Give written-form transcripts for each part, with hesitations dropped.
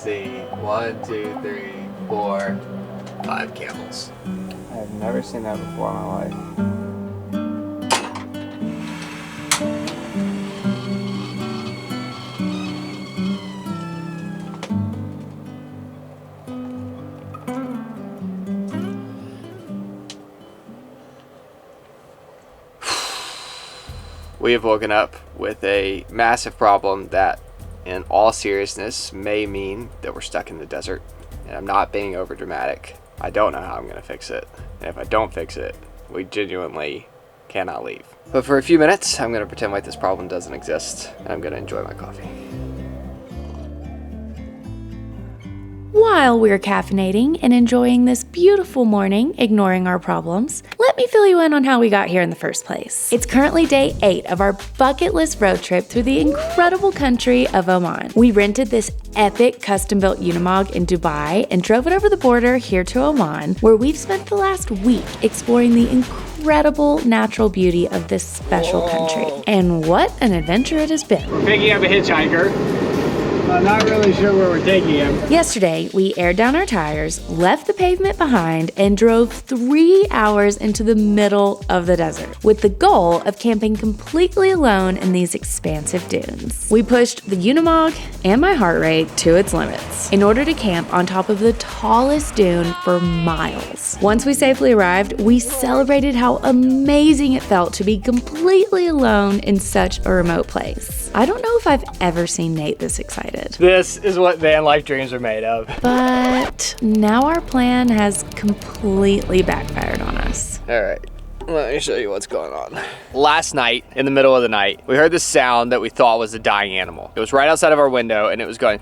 see. 1, 2, 3, 4, 5 camels. I've never seen that before in my life. We have woken up with a massive problem that, in all seriousness, may mean that we're stuck in the desert. And I'm not being over dramatic. I don't know how I'm gonna fix it. And if I don't fix it, we genuinely cannot leave. But for a few minutes, I'm gonna pretend like this problem doesn't exist, and I'm gonna enjoy my coffee. While we're caffeinating and enjoying this beautiful morning, ignoring our problems, let me fill you in on how we got here in the first place. It's currently day 8 of our bucket list road trip through the incredible country of Oman. We rented this epic custom-built Unimog in Dubai and drove it over the border here to Oman, where we've spent the last week exploring the incredible natural beauty of this special country. And what an adventure it has been. We're picking up a hitchhiker. I'm not really sure where we're taking him. Yesterday, we aired down our tires, left the pavement behind, and drove 3 hours into the middle of the desert, with the goal of camping completely alone in these expansive dunes. We pushed the Unimog and my heart rate to its limits in order to camp on top of the tallest dune for miles. Once we safely arrived, we celebrated how amazing it felt to be completely alone in such a remote place. I don't know if I've ever seen Nate this excited. This is what van life dreams are made of. But now our plan has completely backfired on us. All right, let me show you what's going on. Last night, in the middle of the night, we heard this sound that we thought was a dying animal. It was right outside of our window, and it was going,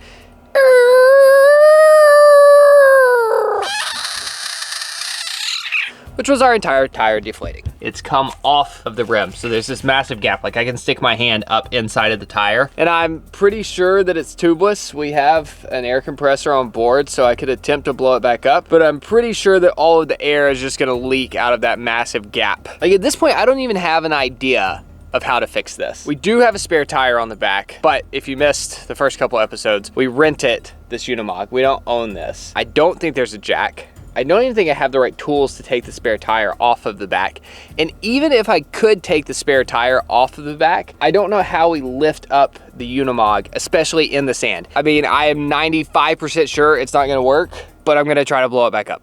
which was our entire tire deflating. It's come off of the rim, so there's this massive gap. Like, I can stick my hand up inside of the tire, and I'm pretty sure that it's tubeless. We have an air compressor on board, so I could attempt to blow it back up, but I'm pretty sure that all of the air is just gonna leak out of that massive gap. Like, at this point, I don't even have an idea of how to fix this. We do have a spare tire on the back, but if you missed the first couple episodes, we rented this Unimog. We don't own this. I don't think there's a jack. I don't even think I have the right tools to take the spare tire off of the back. And even if I could take the spare tire off of the back, I don't know how we lift up the Unimog, especially in the sand. I mean, I am 95% sure it's not gonna work, but I'm gonna try to blow it back up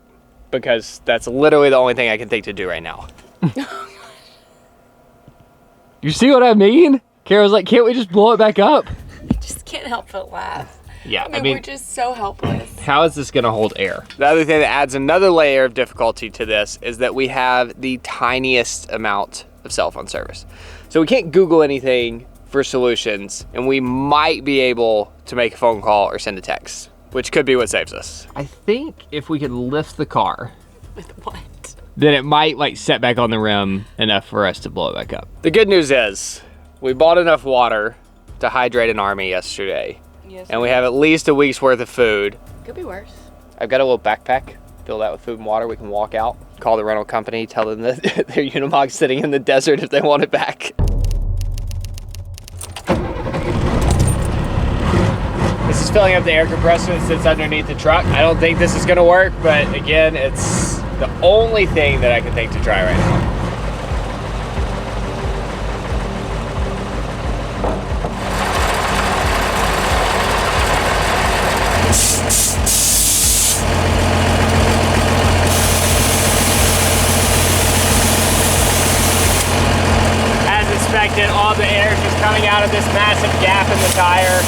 because that's literally the only thing I can think to do right now. You see what I mean? Kara's like, can't we just blow it back up? I just can't help but laugh. Yeah, I mean, we're just so helpless. How is this gonna hold air? The other thing that adds another layer of difficulty to this is that we have the tiniest amount of cell phone service. So we can't Google anything for solutions, and we might be able to make a phone call or send a text, which could be what saves us. I think if we could lift the car, With what? then it might like set back on the rim enough for us to blow it back up. The good news is we bought enough water to hydrate an army yesterday. Yes, and we have at least a week's worth of food. Could be worse. I've got a little backpack, fill that with food and water. We can walk out, call the rental company, tell them that their Unimog's sitting in the desert if they want it back. This is filling up the air compressor that sits underneath the truck. I don't think this is gonna work, but again, it's the only thing that I can think to try right now. All the air is just coming out of this massive gap in the tire.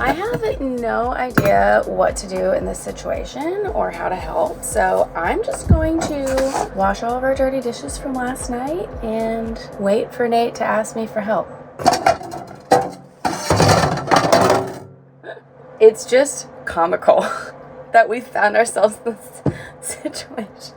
I have no idea what to do in this situation or how to help, so I'm just going to wash all of our dirty dishes from last night and wait for Nate to ask me for help. It's just comical that we found ourselves in this situation.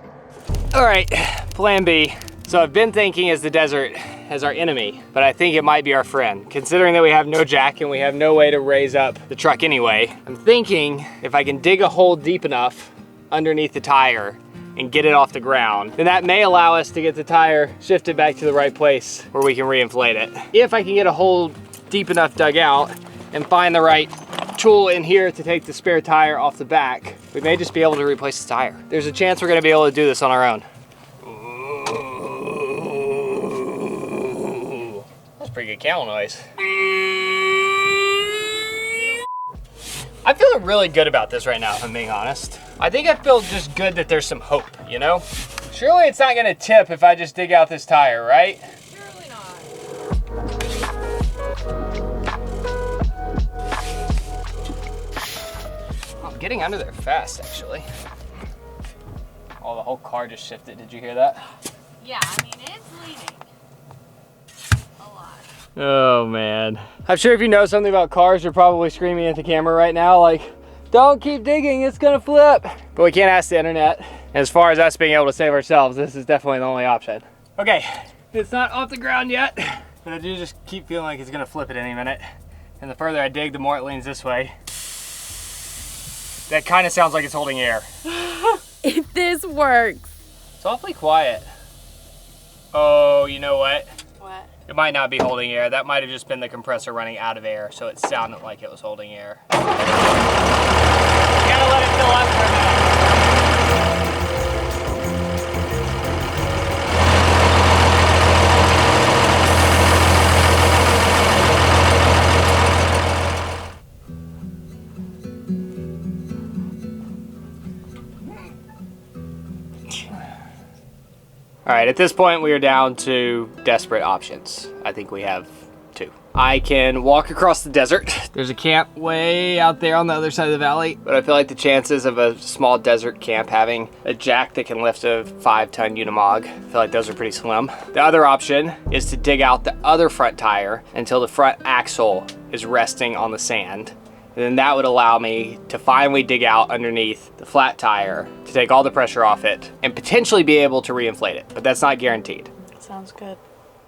All right, plan B. So I've been thinking as the desert as our enemy, but I think it might be our friend. Considering that we have no jack and we have no way to raise up the truck anyway, I'm thinking if I can dig a hole deep enough underneath the tire and get it off the ground, then that may allow us to get the tire shifted back to the right place where we can reinflate it. If I can get a hole deep enough dug out and find the right tool in here to take the spare tire off the back, we may just be able to replace the tire. There's a chance we're gonna be able to do this on our own. Ooh, that's a pretty good camel noise. I'm feeling really good about this right now, if I'm being honest. I think I feel just good that there's some hope, you know? Surely it's not gonna tip if I just dig out this tire, right? Surely not. I'm getting under there fast, actually. Oh, the whole car just shifted. Did you hear that? Yeah, I mean, it's leaning a lot. Oh, man. I'm sure if you know something about cars, you're probably screaming at the camera right now, like, don't keep digging, it's gonna flip. But we can't ask the internet. As far as us being able to save ourselves, this is definitely the only option. Okay, it's not off the ground yet, but I do just keep feeling like it's gonna flip at any minute. And the further I dig, the more it leans this way. That kind of sounds like it's holding air. If this works. It's awfully quiet. Oh, you know what? What? It might not be holding air. That might have just been the compressor running out of air, so it sounded like it was holding air. You gotta let it fill up for a minute. All right, at this point we are down to desperate options. I think we have two. I can walk across the desert. There's a camp way out there on the other side of the valley, but I feel like the chances of a small desert camp having a jack that can lift a 5-ton Unimog, I feel like those are pretty slim. The other option is to dig out the other front tire until the front axle is resting on the sand. And then that would allow me to finally dig out underneath the flat tire to take all the pressure off it and potentially be able to reinflate it, but that's not guaranteed. Sounds good.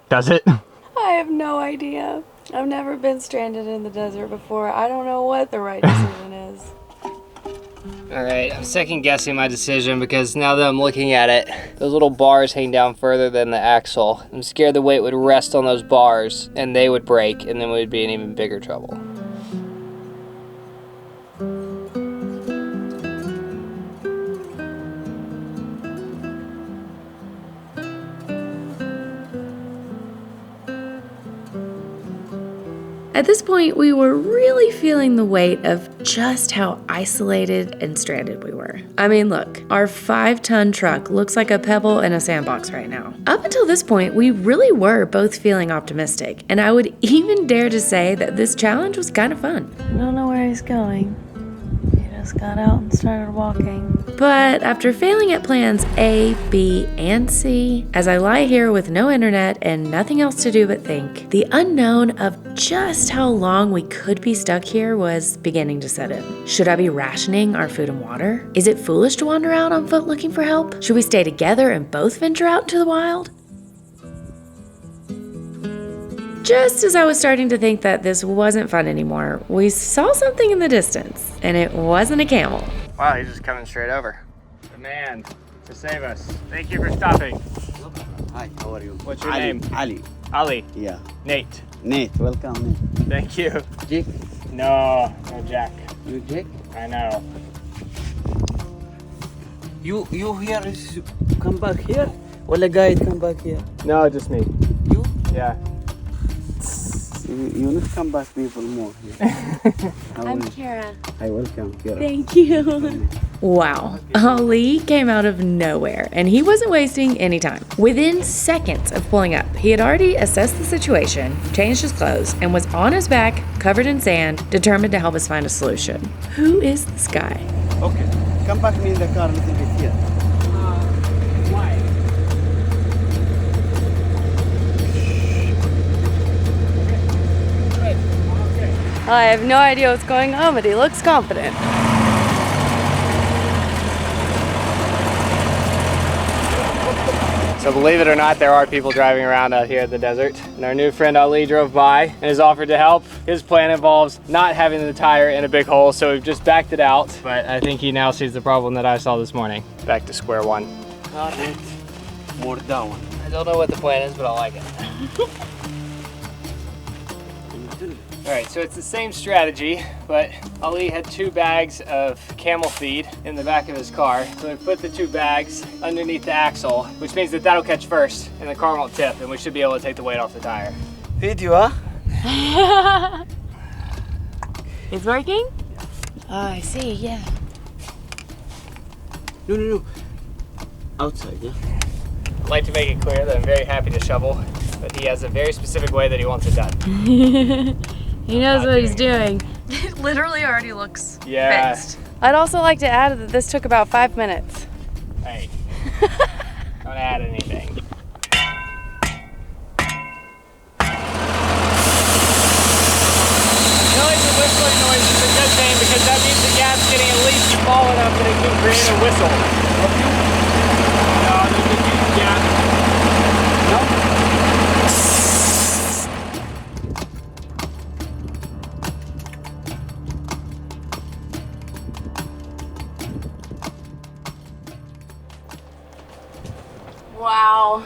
Does it? I have no idea. I've never been stranded in the desert before. I don't know what the right decision is. All right, I'm second guessing my decision because now that I'm looking at it, those little bars hang down further than the axle. I'm scared the weight would rest on those bars and they would break and then we'd be in even bigger trouble. At this point, we were really feeling the weight of just how isolated and stranded we were. I mean, look, our 5-ton truck looks like a pebble in a sandbox right now. Up until this point, we really were both feeling optimistic, and I would even dare to say that this challenge was kind of fun. I don't know where he's going. He just got out and started walking. But after failing at plans A, B, and C, as I lie here with no internet and nothing else to do but think, the unknown of just how long we could be stuck here was beginning to set in. Should I be rationing our food and water? Is it foolish to wander out on foot looking for help? Should we stay together and both venture out into the wild? Just as I was starting to think that this wasn't fun anymore, we saw something in the distance, and it wasn't a camel. Wow, he's just coming straight over. The man to save us. Thank you for stopping. Hi, how are you? What's your Ali. name? Ali. Ali. Yeah. Nate. Nate, welcome. Nate. Thank you. Jake, No Jack. you Jake? I know. You here is come back here? Well, a guide come back here. No, just me. You? Yeah. You not come back people more here. I'm Kara. Hi, welcome. Kira. Thank you. Wow, Ali came out of nowhere, and he wasn't wasting any time. Within seconds of pulling up, he had already assessed the situation, changed his clothes, and was on his back, covered in sand, determined to help us find a solution. Who is this guy? Okay. Come back me in the car a little bit here. Why? I have no idea what's going on, but he looks confident. So believe it or not, there are people driving around out here in the desert. And our new friend Ali drove by and has offered to help. His plan involves not having the tire in a big hole, so we've just backed it out. But I think he now sees the problem that I saw this morning. Back to square one. Car it. More down. I don't know what the plan is, but I like it. All right, so it's the same strategy, but Ali had 2 bags of camel feed in the back of his car. So we put the 2 bags underneath the axle, which means that that'll catch first and the car won't tip, and we should be able to take the weight off the tire. Video, huh? It's working? Oh, I see, yeah. No. Outside, yeah? I'd like to make it clear that I'm very happy to shovel, but he has a very specific way that he wants it done. He knows what he's doing. It literally already looks Yeah. fixed. I'd also like to add that this took about 5 minutes. Hey, don't add anything. The whistling noise is a good thing because that means the gas's getting at least small enough that it can create a whistle. No, there's a huge gap. Wow.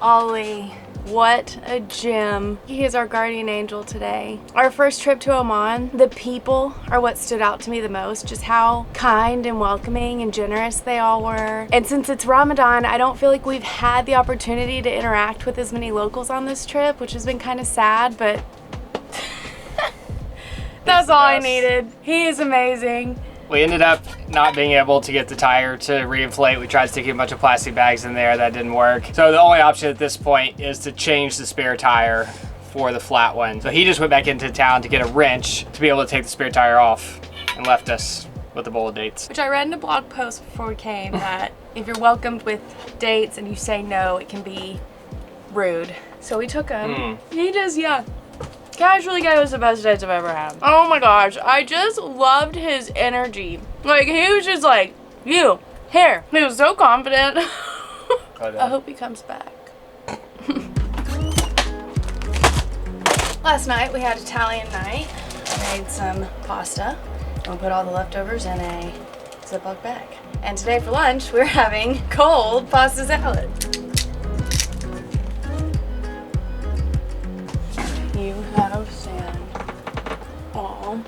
Ollie, what a gem. He is our guardian angel today. Our first trip to Oman, the people are what stood out to me the most, just how kind and welcoming and generous they all were. And since it's Ramadan, I don't feel like we've had the opportunity to interact with as many locals on this trip, which has been kind of sad, but that's all I needed. He is amazing. We ended up not being able to get the tire to reinflate. We tried sticking a bunch of plastic bags in there, that didn't work. So the only option at this point is to change the spare tire for the flat one. So he just went back into town to get a wrench to be able to take the spare tire off and left us with a bowl of dates. Which I read in a blog post before we came that if you're welcomed with dates and you say no, it can be rude. So we took them. He just, casually gave us the best dates I've ever had. Oh my gosh, I just loved his energy. Like, he was just like, you, here. He was so confident. I hope he comes back. Last night we had Italian night. I made some pasta. I'll put all the leftovers in a Ziploc bag. And today for lunch, we're having cold pasta salad. You have sand. Aw.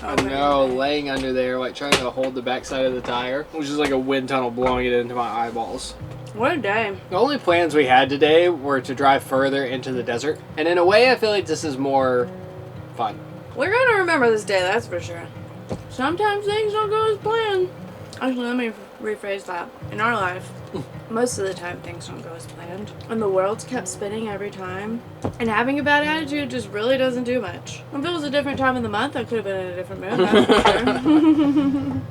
I know, laying under there, like trying to hold the backside of the tire, which is like a wind tunnel blowing it into my eyeballs. What a day. The only plans we had today were to drive further into the desert. And in a way, I feel like this is more fun. We're gonna remember this day, that's for sure. Sometimes things don't go as planned. Actually, let me rephrase that. In our life, most of the time things don't go as planned. And the world's kept spinning every time. And having a bad attitude just really doesn't do much. If it was a different time of the month, I could have been in a different mood, that's for sure.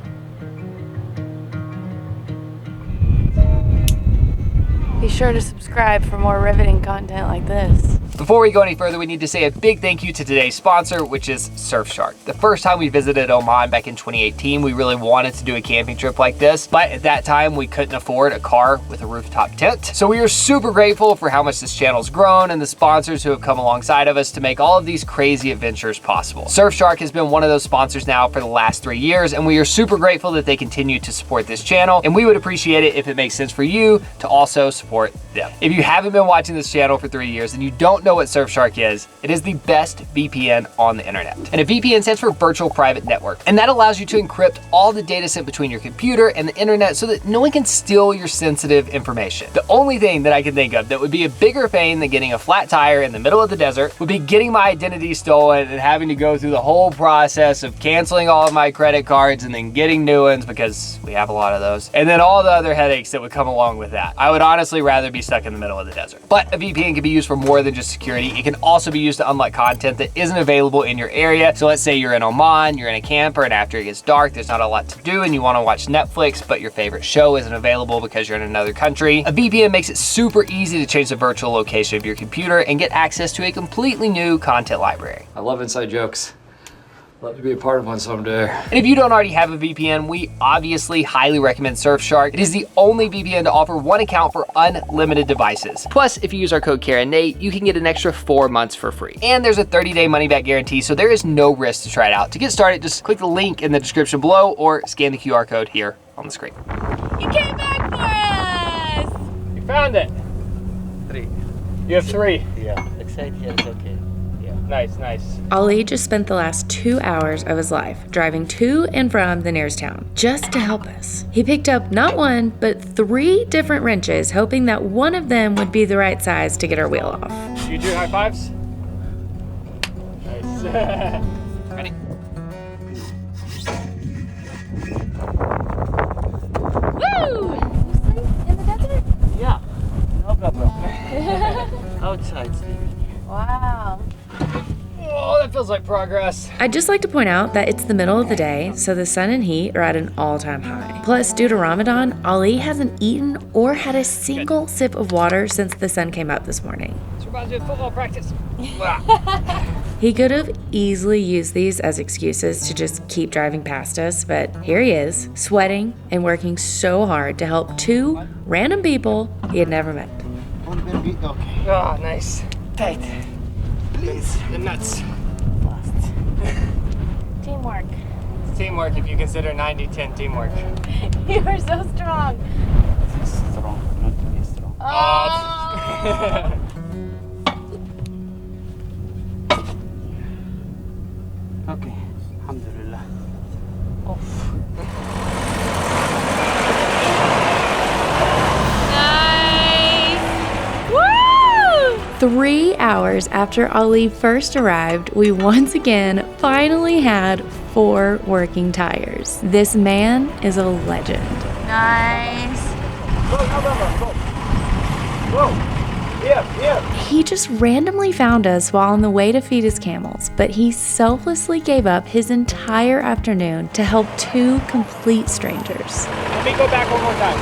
Be sure to subscribe for more riveting content like this. Before we go any further, we need to say a big thank you to today's sponsor, which is Surfshark. The first time we visited Oman back in 2018, we really wanted to do a camping trip like this, but at that time we couldn't afford a car with a rooftop tent. So we are super grateful for how much this channel's grown and the sponsors who have come alongside of us to make all of these crazy adventures possible. Surfshark has been one of those sponsors now for the last 3 years, and we are super grateful that they continue to support this channel, and we would appreciate it if it makes sense for you to also support them. If you haven't been watching this channel for 3 years and you don't know what Surfshark is, it is the best VPN on the internet. And a VPN stands for Virtual Private Network. And that allows you to encrypt all the data sent between your computer and the internet so that no one can steal your sensitive information. The only thing that I can think of that would be a bigger pain than getting a flat tire in the middle of the desert would be getting my identity stolen and having to go through the whole process of canceling all of my credit cards and then getting new ones, because we have a lot of those, and then all the other headaches that would come along with that. I would honestly rather be stuck in the middle of the desert. But a VPN can be used for more than just security. It can also be used to unlock content that isn't available in your area. So let's say you're in Oman, you're in a camper, and after it gets dark, there's not a lot to do and you want to watch Netflix, but your favorite show isn't available because you're in another country. A VPN makes it super easy to change the virtual location of your computer and get access to a completely new content library. I love inside jokes. Love to be a part of one someday. And if you don't already have a VPN, we obviously highly recommend Surfshark. It is the only VPN to offer one account for unlimited devices. Plus, if you use our code KarenNate, you can get an extra 4 months for free. And there's a 30-day money-back guarantee, so there is no risk to try it out. To get started, just click the link in the description below or scan the QR code here on the screen. You came back for us! You found it. 3. You have 3. Yeah. Excited here is okay. Yeah. Nice, nice. Ali just spent the last 2 hours of his life driving to and from the nearest town just to help us. He picked up not one, but 3 different wrenches, hoping that one of them would be the right size to get our wheel off. You do high fives? Nice. Ready? Woo! In the desert? Yeah, no problem. Outside. Wow. Oh, that feels like progress. I'd just like to point out that it's the middle of the day, so the sun and heat are at an all-time high. Plus, due to Ramadan, Ali hasn't eaten or had a single sip of water since the sun came up this morning. This reminds me of football practice. He could have easily used these as excuses to just keep driving past us, but here he is, sweating and working so hard to help 2 random people he had never met. Okay. Oh, nice. Tight. Please. The nuts. Teamwork. It's teamwork if you consider 90-10 teamwork. You are so strong. Strong, not to be strong. Oh. Okay, alhamdulillah. Nice. Woo! 3 hours after Ali first arrived, we once again finally had 4 working tires. This man is a legend. Nice. He just randomly found us while on the way to feed his camels, but he selflessly gave up his entire afternoon to help 2 complete strangers. Let me go back one more time.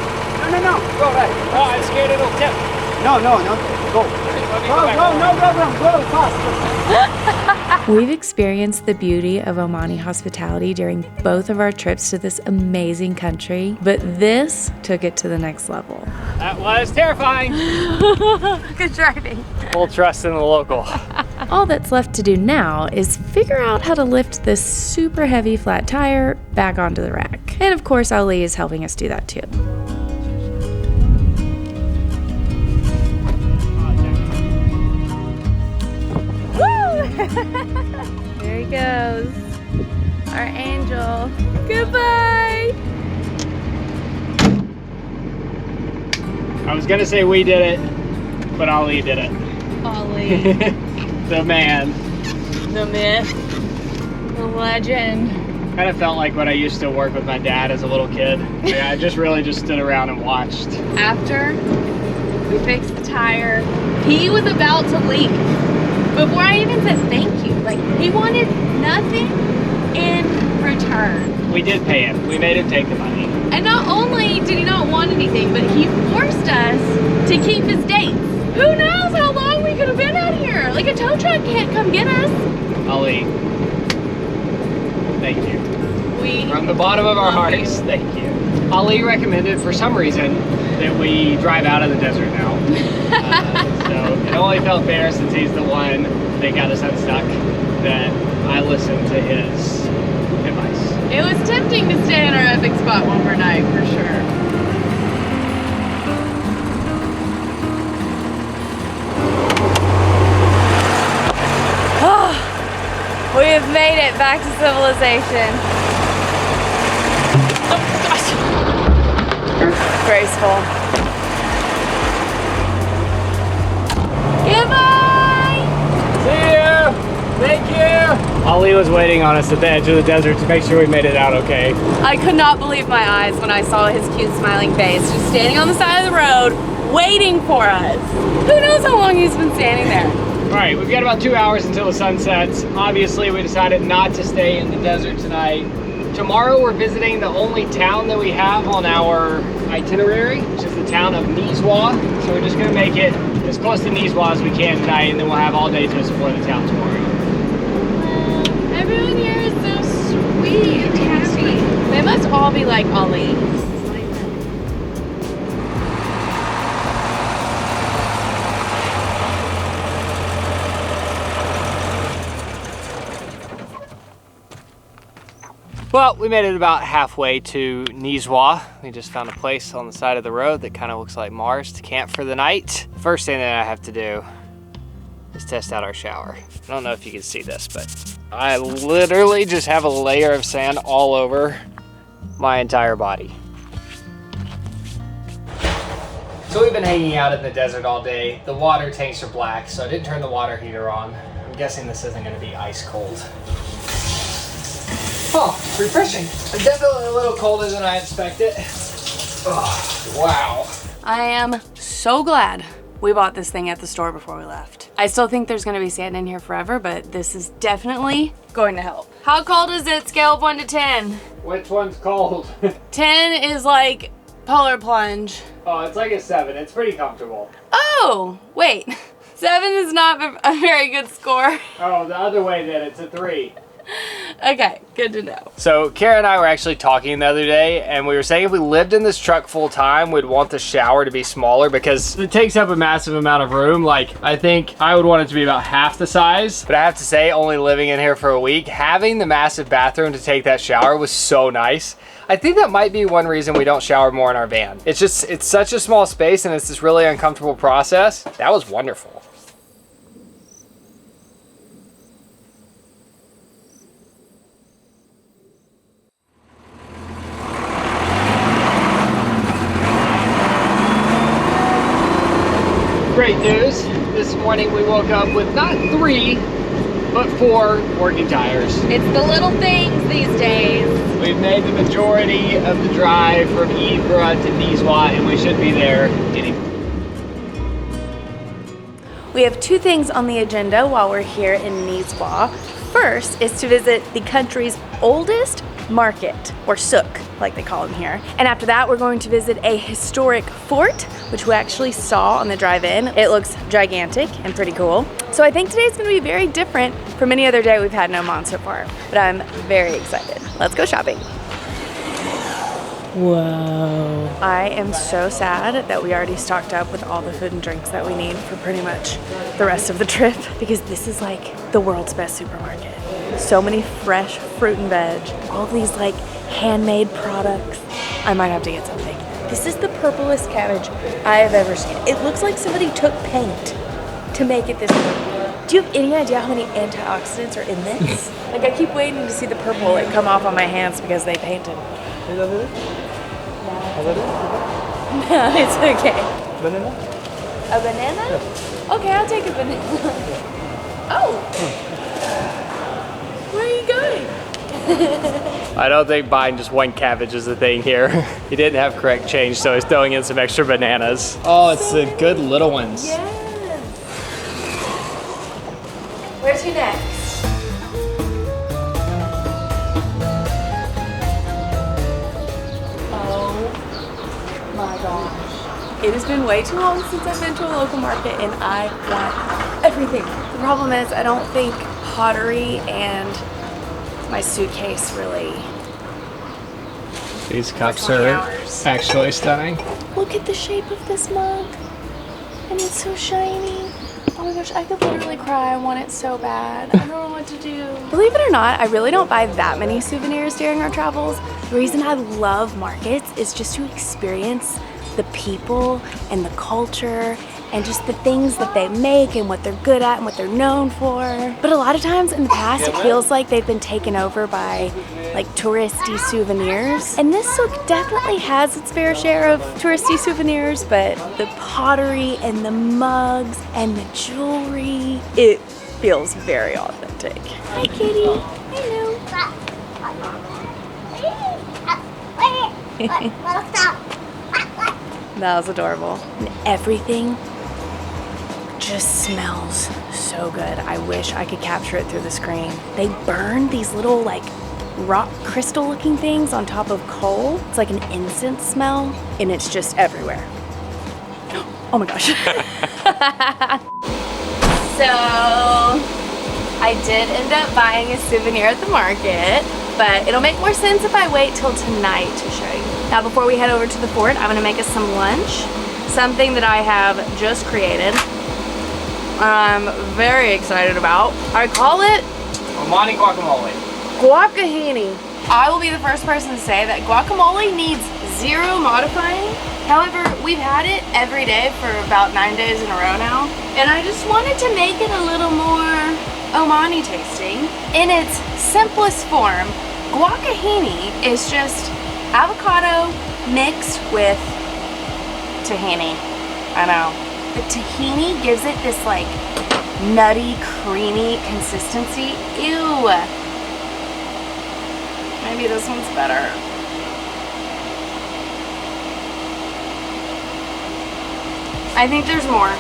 No. Go right. Oh, I'm scared it'll tip. No. Go. Let me Go, go back. no problem. Go fast. We've experienced the beauty of Omani hospitality during both of our trips to this amazing country, but this took it to the next level. That was terrifying. Good driving. Full trust in the local. All that's left to do now is figure out how to lift this super heavy flat tire back onto the rack. And of course, Ali is helping us do that too. There he goes. Our angel. Goodbye. I was gonna say we did it, but Ali did it. Ollie. The man. The myth. The legend. Kind of felt like when I used to work with my dad as a little kid. Like, I just really just stood around and watched. After we fixed the tire, he was about to leave. Before I even said thank you. Like, he wanted nothing in return. We did pay him. We made him take the money. And not only did he not want anything, but he forced us to keep his dates. Who knows how long we could have been out here? Like, a tow truck can't come get us. Ali, thank you. We From the bottom of our love hearts, you. thank you. Ali recommended, for some reason, that we drive out of the desert now. So it only felt fair, since he's the one that got us unstuck, that I listened to his advice. It was tempting to stay in our epic spot one more night, for sure. Oh, we have made it back to civilization. Graceful. Goodbye! See you! Thank you! Ali was waiting on us at the edge of the desert to make sure we made it out okay. I could not believe my eyes when I saw his cute smiling face just standing on the side of the road waiting for us. Who knows how long he's been standing there? All right, we've got about 2 hours until the sun sets. Obviously, we decided not to stay in the desert tonight. Tomorrow, we're visiting the only town that we have on our itinerary, which is the town of Nizwa. So we're just gonna make it as close to Nizwa as we can tonight, and then we'll have all day to explore the town tomorrow. Everyone here is so sweet and happy. They must all be like Ali. Well, we made it about halfway to Nizwa. We just found a place on the side of the road that kind of looks like Mars to camp for the night. First thing that I have to do is test out our shower. I don't know if you can see this, but I literally just have a layer of sand all over my entire body. So we've been hanging out in the desert all day. The water tanks are black, so I didn't turn the water heater on. I'm guessing this isn't gonna be ice cold. Oh, refreshing. Definitely a little colder than I expected. Oh, wow. I am so glad we bought this thing at the store before we left. I still think there's gonna be sand in here forever, but this is definitely going to help. How cold is it, scale of 1 to 10? Which one's cold? 10 is like polar plunge. Oh, it's like a 7. It's pretty comfortable. Oh, wait. 7 is not a very good score. Oh, the other way then, it's a 3. Okay, good to know. So Kara and I were actually talking the other day, and we were saying if we lived in this truck full time, we'd want the shower to be smaller because it takes up a massive amount of room. Like, I think I would want it to be about half the size. But I have to say, only living in here for a week, having the massive bathroom to take that shower was so nice. I think that might be one reason we don't shower more in our van. It's just, it's such a small space and it's this really uncomfortable process. That was wonderful. Great news. This morning we woke up with not 3, but 4 working tires. It's the little things these days. We've made the majority of the drive from Ypres to Nizwa, and we should be there any. We have 2 things on the agenda while we're here in Nizwa. First is to visit the country's oldest market, or souk, like they call them here. And after that, we're going to visit a historic fort, which we actually saw on the drive-in. It looks gigantic and pretty cool. So I think today's gonna be very different from any other day we've had in Oman so far, but I'm very excited. Let's go shopping. Whoa. I am so sad that we already stocked up with all the food and drinks that we need for pretty much the rest of the trip, because this is like the world's best supermarket. So many fresh fruit and veg, all these like handmade products. I might have to get something. This is the purplest cabbage I have ever seen. It looks like somebody took paint to make it this purple. Do you have any idea how many antioxidants are in this? Like, I keep waiting to see the purple like come off on my hands because they painted. No, it's okay. Banana? A banana? Okay, I'll take a banana. Oh! Where are you going? I don't think buying just one cabbage is the thing here. He didn't have correct change, so he's throwing in some extra bananas. Oh, it's the good little ones. Yes. Where's your next? Oh my gosh. It has been way too long since I've been to a local market and I want everything. The problem is I don't think pottery and my suitcase really. These cups are actually stunning. Look at the shape of this mug. And it's so shiny. Oh my gosh, I could literally cry. I want it so bad. I don't know what to do. Believe it or not, I really don't buy that many souvenirs during our travels. The reason I love markets is just to experience the people and the culture and just the things that they make and what they're good at and what they're known for. But a lot of times in the past, it feels like they've been taken over by like touristy souvenirs. And this souk definitely has its fair share of touristy souvenirs, but the pottery and the mugs and the jewelry, it feels very authentic. Hi, kitty. Hello. That was adorable. And everything just smells so good. I wish I could capture it through the screen. They burn these little like rock crystal looking things on top of coal. It's like an incense smell and it's just everywhere. Oh my gosh. So I did end up buying a souvenir at the market, but it'll make more sense if I wait till tonight to show you. Now before we head over to the fort, I'm gonna make us some lunch, something that I have just created. I'm very excited about. I call it Omani guacamole. guacahini. I will be the first person to say that guacamole needs zero modifying. However, we've had it every day for about 9 days in a row now, and I just wanted to make it a little more Omani tasting. In its simplest form, guacahini is just avocado mixed with tahini. I know. The tahini gives it this like nutty, creamy consistency. Ew. Maybe this one's better. I think there's more.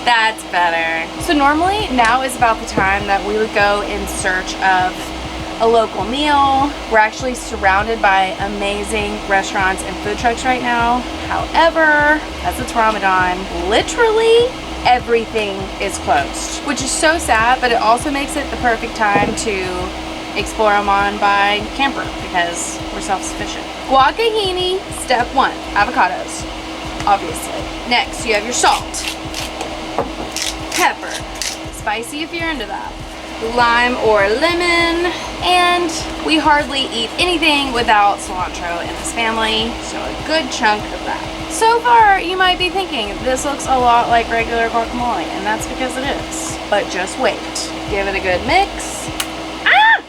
That's better. So normally now is about the time that we would go in search of a local meal. We're actually surrounded by amazing restaurants and food trucks right now. However, as it's Ramadan, literally everything is closed, which is so sad, but it also makes it the perfect time to explore Oman by camper because we're self-sufficient. Guacahini, step 1, avocados, obviously. Next, you have your salt, pepper, spicy if you're into that, lime or lemon, and we hardly eat anything without cilantro in this family, so a good chunk of that. So far, you might be thinking, this looks a lot like regular guacamole, and that's because it is. But just wait. Give it a good mix. Ah!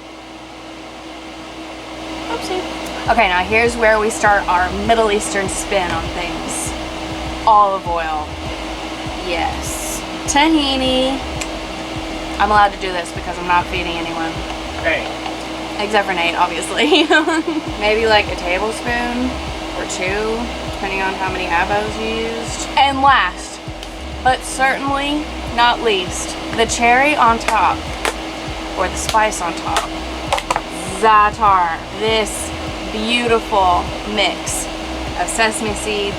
Oopsie. Okay, now here's where we start our Middle Eastern spin on things. Olive oil. Yes. Tahini. I'm allowed to do this because I'm not feeding anyone. Hey. Except for Nate, obviously. Maybe like a tablespoon or 2, depending on how many avos you used. And last, but certainly not least, the cherry on top, or the spice on top. Za'atar, this beautiful mix of sesame seeds,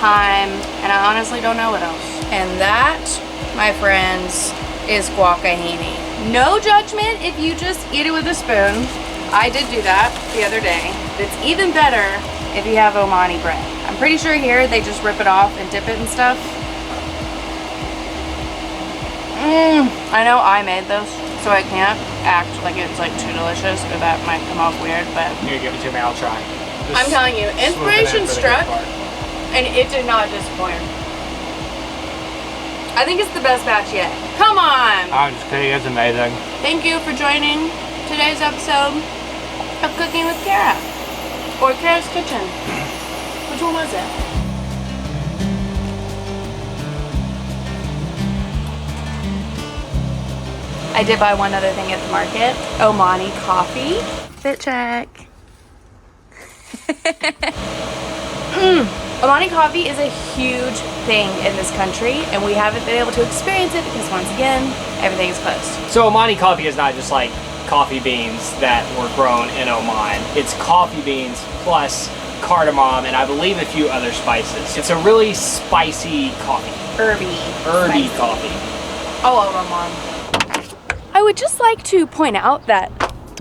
thyme, and I honestly don't know what else. And that, my friends, is guacahini. No judgment if you just eat it with a spoon. I did do that the other day. It's even better if you have Omani bread. I'm pretty sure here they just rip it off and dip it and stuff. I know I made this, so I can't act like it's like too delicious, or that might come off weird, but You give it to me, I'll try. I'm telling you, inspiration struck and it did not disappoint. I think it's the best batch yet. Come on! I'm just kidding, it's amazing. Thank you for joining today's episode of Cooking with Kara, or Kara's Kitchen. Which one was it? I did buy one other thing at the market. Omani coffee. Fit check. Omani coffee is a huge thing in this country, and we haven't been able to experience it because, once again, everything is closed. So Omani coffee is not just like coffee beans that were grown in Oman. It's coffee beans plus cardamom and I believe a few other spices. It's a really spicy coffee. Herby coffee. All over Oman. I would just like to point out that,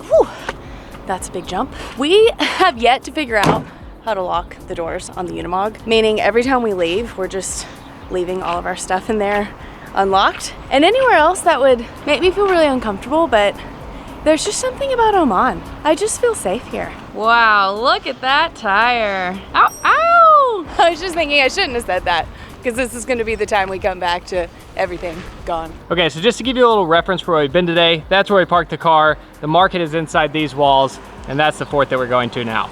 whew, that's a big jump. We have yet to figure out how to lock the doors on the Unimog, meaning every time we leave, we're just leaving all of our stuff in there unlocked. And anywhere else that would make me feel really uncomfortable, but there's just something about Oman. I just feel safe here. Wow, look at that tire. Ow, ow! I was just thinking I shouldn't have said that, because this is gonna be the time we come back to everything gone. Okay, so just to give you a little reference for where we've been today, that's where we parked the car. The market is inside these walls, and that's the fort that we're going to now.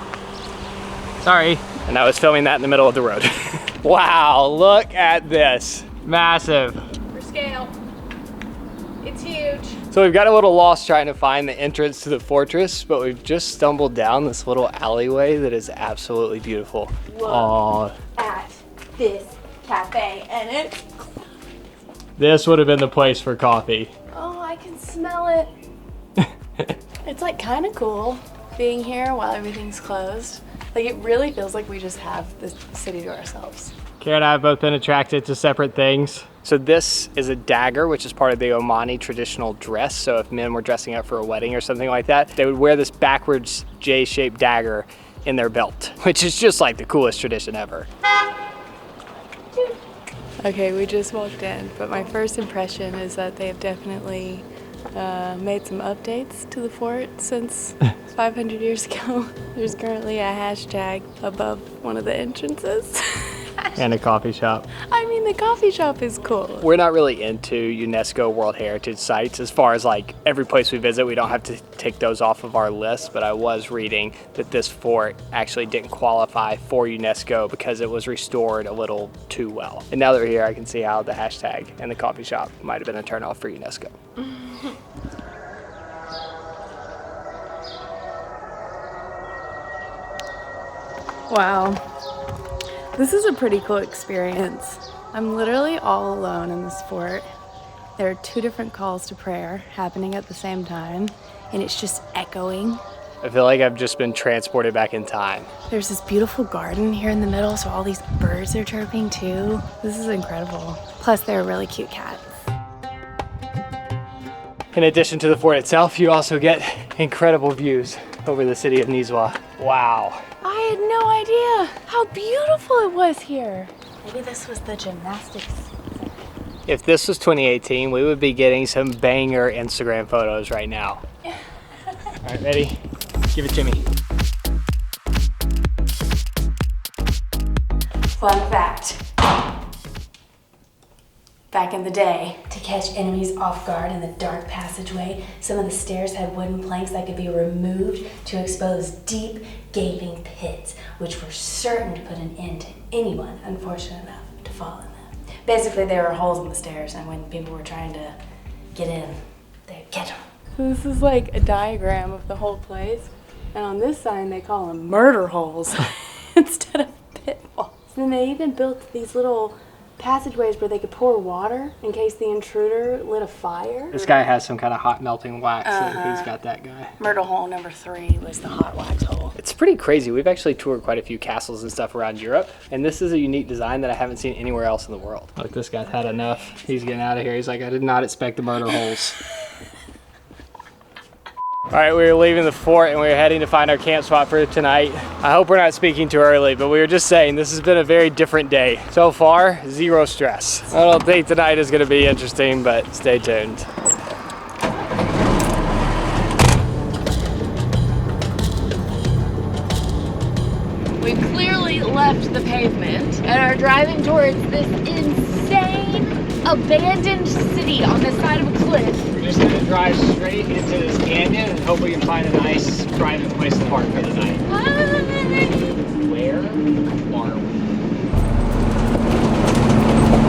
Sorry. And I was filming that in the middle of the road. Wow, look at this. Massive. For scale, it's huge. So we've got a little lost trying to find the entrance to the fortress, but we've just stumbled down this little alleyway that is absolutely beautiful. Look at this cafe, and it's... This would have been the place for coffee. Oh, I can smell it. It's like kind of cool being here while everything's closed. Like, it really feels like we just have the city to ourselves. Kara and I have both been attracted to separate things. So this is a dagger, which is part of the Omani traditional dress. So if men were dressing up for a wedding or something like that, they would wear this backwards J-shaped dagger in their belt, which is just like the coolest tradition ever. Okay, we just walked in, but my first impression is that they have definitely made some updates to the fort since 500 years ago. There's currently a hashtag above one of the entrances. And a coffee shop. I mean, the coffee shop is cool. We're not really into UNESCO World Heritage sites. As far as like every place we visit, we don't have to take those off of our list, but I was reading that this fort actually didn't qualify for UNESCO because it was restored a little too well. And now that we're here, I can see how the hashtag and the coffee shop might have been a turnoff for UNESCO. Wow. This is a pretty cool experience. I'm literally all alone in this fort. There are 2 different calls to prayer happening at the same time, and it's just echoing. I feel like I've just been transported back in time. There's this beautiful garden here in the middle, so all these birds are chirping too. This is incredible. Plus, they're really cute cats. In addition to the fort itself, you also get incredible views over the city of Nizwa. Wow. I had no idea how beautiful it was here. Maybe this was the gymnastics. If this was 2018, we would be getting some banger Instagram photos right now. All right, ready? Give it to me. Fun fact. Back in the day, to catch enemies off guard in the dark passageway, some of the stairs had wooden planks that could be removed to expose deep, gaping pits, which were certain to put an end to anyone unfortunate enough to fall in them. Basically, there were holes in the stairs, and when people were trying to get in, they'd catch them. So this is like a diagram of the whole place, and on this sign they call them murder holes instead of pitfalls. And they even built these little passageways where they could pour water in case the intruder lit a fire. This guy has some kind of hot melting wax, so he's got that guy. Myrtle hole number 3 was the hot wax hole. It's pretty crazy. We've actually toured quite a few castles and stuff around Europe, and this is a unique design that I haven't seen anywhere else in the world. Look, this guy's had enough. He's getting out of here. He's like, I did not expect the murder holes. All right, we were leaving the fort and we were heading to find our camp spot for tonight. I hope we're not speaking too early, but we were just saying this has been a very different day. So far, 0 stress. I don't think tonight is gonna be interesting, but stay tuned. We clearly left the pavement and are driving towards this insane abandoned city on the side of a cliff. We're just gonna drive straight into this canyon and hope we can find a nice private place to park for the night. Where are we?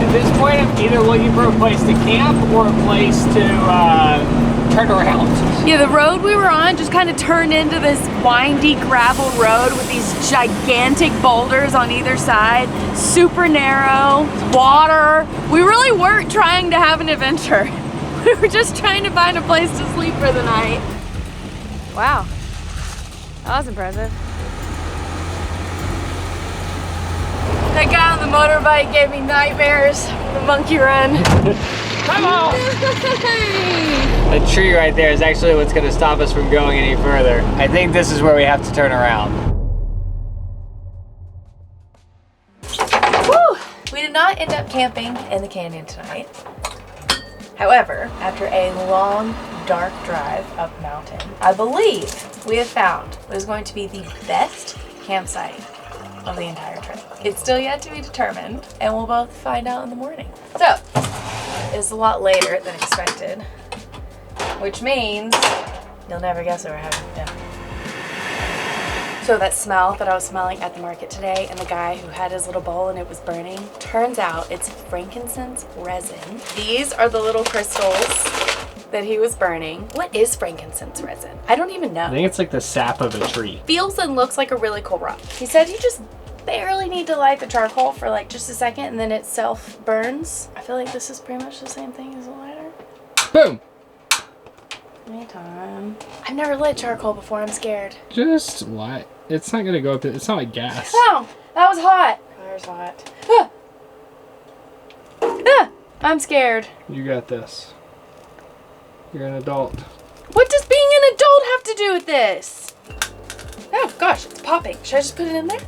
At this point, I'm either looking for a place to camp or a place to turn around. Yeah, the road we were on just kind of turned into this windy gravel road with these gigantic boulders on either side, super narrow, water. We really weren't trying to have an adventure. We were just trying to find a place to sleep for the night. Wow, that was impressive. That guy on the motorbike gave me nightmares. The monkey run. Come on! The tree right there is actually what's going to stop us from going any further. I think this is where we have to turn around. Woo! We did not end up camping in the canyon tonight. However, after a long, dark drive up mountain, I believe we have found what is going to be the best campsite of the entire trip. It's still yet to be determined, and we'll both find out in the morning. So, it's a lot later than expected, which means you'll never guess what we're having dinner. So that smell that I was smelling at the market today, and the guy who had his little bowl and it was burning, turns out it's frankincense resin. These are the little crystals that he was burning. What is frankincense resin? I don't even know. I think it's like the sap of a tree. Feels and looks like a really cool rock. He said you just barely need to light the charcoal for like just a second and then it self burns. I feel like this is pretty much the same thing as a lighter. Boom! Anytime. I've never lit charcoal before, I'm scared. Just light. It's not gonna go up there. It's not like gas. Oh, that was hot. Fire's hot. Ah. Ah, I'm scared. You got this. You're an adult. What does being an adult have to do with this? Oh gosh, it's popping. Should I just put it in there?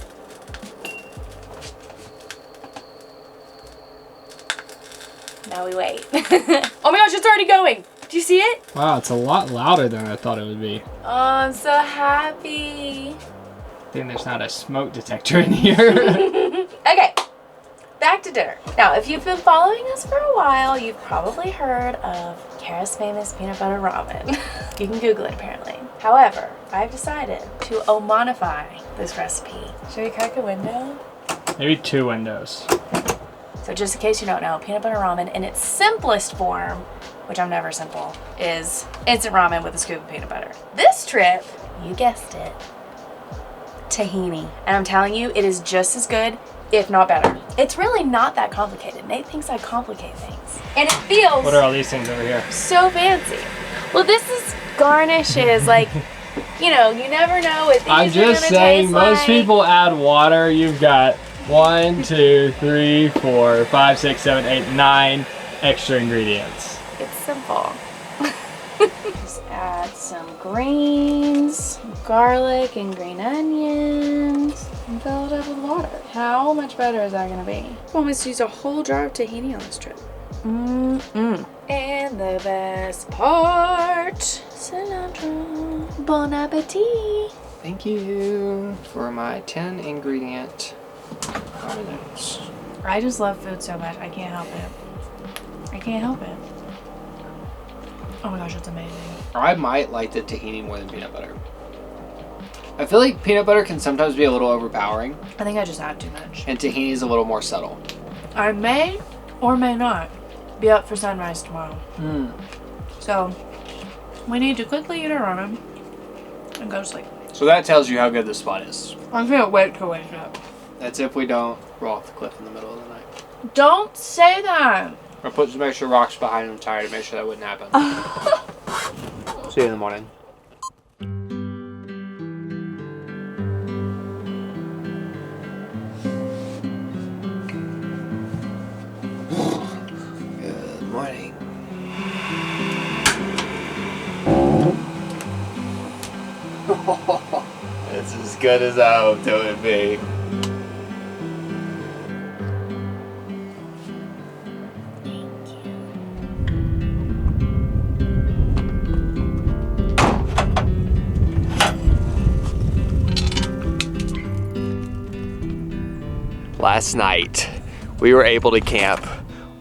Now we wait. Oh my gosh, it's already going. Do you see it? Wow, it's a lot louder than I thought it would be. Oh, I'm so happy. I think there's not a smoke detector in here. Okay, back to dinner. Now, if you've been following us for a while, you've probably heard of Kara's famous peanut butter ramen. You can Google it, apparently. However, I've decided to Omanify this recipe. Should we crack a window? Maybe 2 windows. So just in case you don't know, peanut butter ramen in its simplest form, which I'm never simple, is instant ramen with a scoop of peanut butter. This trip, you guessed it, tahini. And I'm telling you, it is just as good, if not better. It's really not that complicated. Nate thinks I complicate things. And it feels What are all these things over here? so fancy. Well, this is garnishes, like, you know, you never know what these I'm are just gonna saying, taste most like. people add water. You've got 1, 2, 3, 4, 5, 6, 7, 8, 9 extra ingredients. It's simple. Just add some greens, garlic and green onions, and fill it up with water. How much better is that gonna be? Almost used a whole jar of tahini on this trip. And the best part, cilantro. Bon appetit. Thank you for my 10 ingredient ramen noodles. I just love food so much. I can't help it. I can't help it. Oh my gosh, it's amazing. I might like the tahini more than peanut butter. I feel like peanut butter can sometimes be a little overpowering, I think I just add too much. and tahini is a little more subtle. I may or may not be up for sunrise tomorrow. So we need to quickly eat our ramen and go to sleep. So that tells you how good this spot is. I can't wait to wake up. That's if we don't roll off the cliff in the middle of the night. Don't say that. Or put some extra rocks behind the tire to make sure that wouldn't happen. See you in the morning. Good morning. It's as good as I hoped it would be. Last night, we were able to camp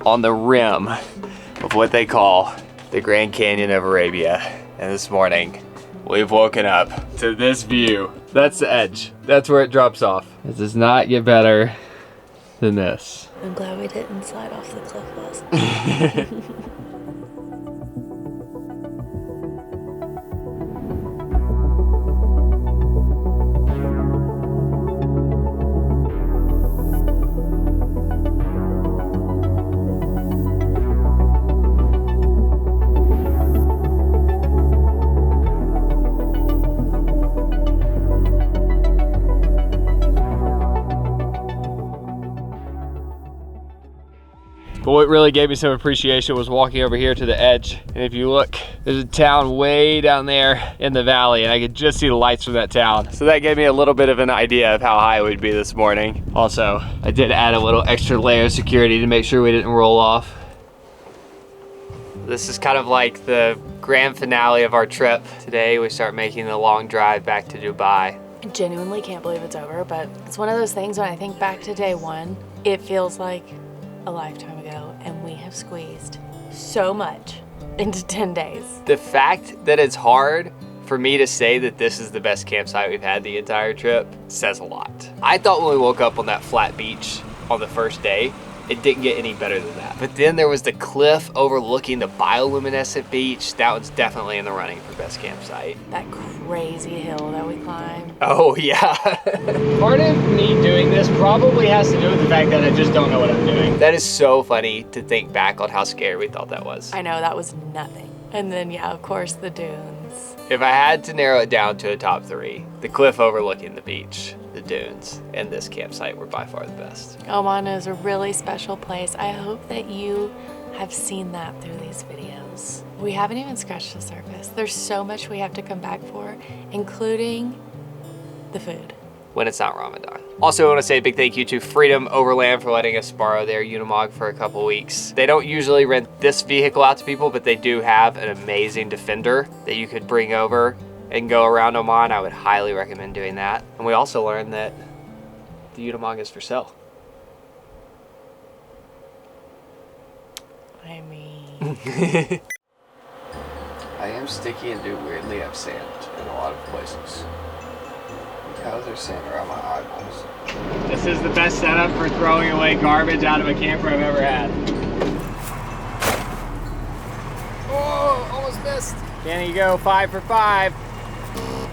on the rim of what they call the Grand Canyon of Arabia. And this morning, we've woken up to this view. That's the edge. That's where it drops off. It does not get better than this. I'm glad we didn't slide off the cliff last night. But what really gave me some appreciation was walking over here to the edge. And if you look, there's a town way down there in the valley, and I could just see the lights from that town. So that gave me a little bit of an idea of how high it would be this morning. Also, I did add a little extra layer of security to make sure we didn't roll off. This is kind of like the grand finale of our trip. Today we start making the long drive back to Dubai. I genuinely can't believe it's over, but it's one of those things when I think back to day one, it feels like a lifetime ago, and we have squeezed so much into 10 days. The fact that it's hard for me to say that this is the best campsite we've had the entire trip says a lot. I thought when we woke up on that flat beach on the first day, it didn't get any better than that. But then there was the cliff overlooking the bioluminescent beach. That one's definitely in the running for best campsite. That crazy hill that we climbed. Oh yeah. Part of me doing this probably has to do with the fact that I just don't know what I'm doing. That is so funny to think back on how scary we thought that was. I know, that was nothing. And then, yeah, of course, the dunes. If I had to narrow it down to a top 3, the cliff overlooking the beach, the dunes, and this campsite were by far the best. Oman is a really special place. I hope that you have seen that through these videos. We haven't even scratched the surface. There's so much we have to come back for, including the food. when it's not Ramadan. Also, I want to say a big thank you to Freedom Overland for letting us borrow their Unimog for a couple weeks. They don't usually rent this vehicle out to people, but they do have an amazing Defender that you could bring over and go around Oman. I would highly recommend doing that. And we also learned that the Unimog is for sale. I mean... I am sticky and do weirdly have sand in a lot of places. Cows are sand around my eyeballs. This is the best setup for throwing away garbage out of a camper I've ever had. Oh, almost missed. Can he go 5 for 5?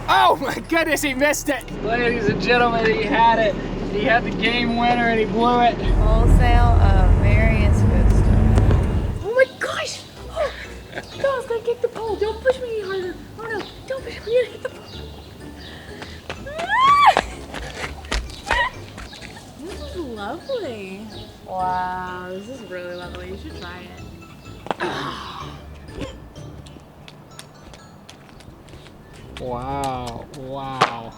Oh my goodness, he missed it. Ladies and gentlemen, he had it. He had the game winner and he blew it. Wholesale of various food stuff. Oh my gosh! Oh, no, I was gonna kick the pole. Don't push me any harder. Oh no, don't push me. I'm gonna hit the pole. This is lovely. Wow, this is really lovely. You should try it. Wow, wow.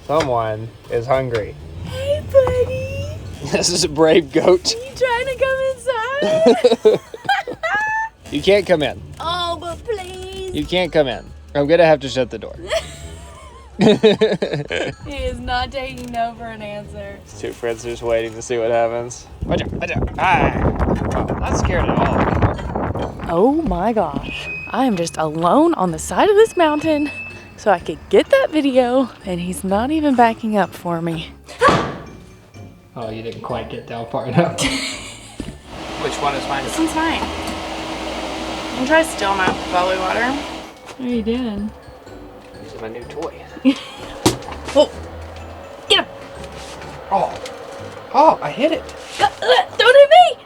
Someone is hungry. Hey, buddy. This is a brave goat. Are you trying to come inside? You can't come in. Oh, but please. You can't come in. I'm gonna have to shut the door. He is not taking no for an answer. Two friends are just waiting to see what happens. Watch out, watch out. Ah. Not scared at all. Oh my gosh. I am just alone on the side of this mountain so I could get that video, and he's not even backing up for me. Oh, you didn't quite get down far enough. Which one is mine? This one's fine. You can try still my bubbly water. What are you doing? This is my new toy. Oh, get him! Oh, I hit it. Don't hit me!